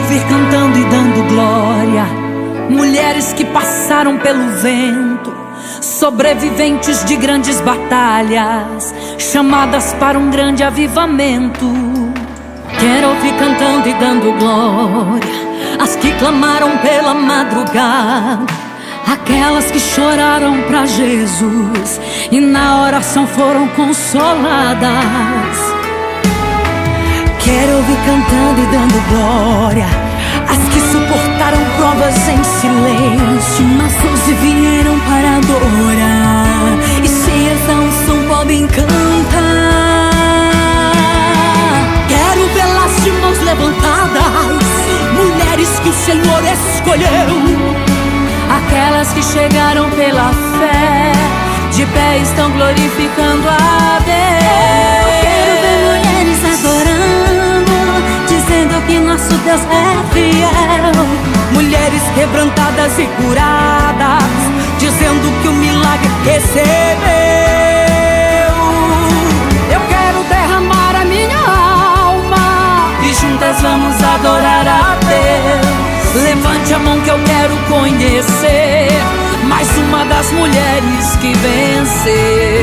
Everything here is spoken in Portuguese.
ouvir cantando e dando glória, mulheres que passaram pelo vento, sobreviventes de grandes batalhas, chamadas para um grande avivamento. Quero ouvir cantando e dando glória as que clamaram pela madrugada, aquelas que choraram pra Jesus e na oração foram consoladas. Quero ouvir cantando e dando glória as que suportaram provas em silêncio, mas hoje vieram para adorar e cheias da unção podem cantar. Quero vê-las de mãos levantadas, mulheres que o Senhor escolheu, aquelas que chegaram pela fé, de pé estão glorificando a Deus. Eu quero ver mulheres adorando, dizendo que nosso Deus é fiel. Mulheres quebrantadas e curadas, dizendo que o milagre recebeu. Eu quero derramar a minha alma e juntas vamos adorar a Deus. Levante a mão que eu quero conhecer mais uma das mulheres que venceu.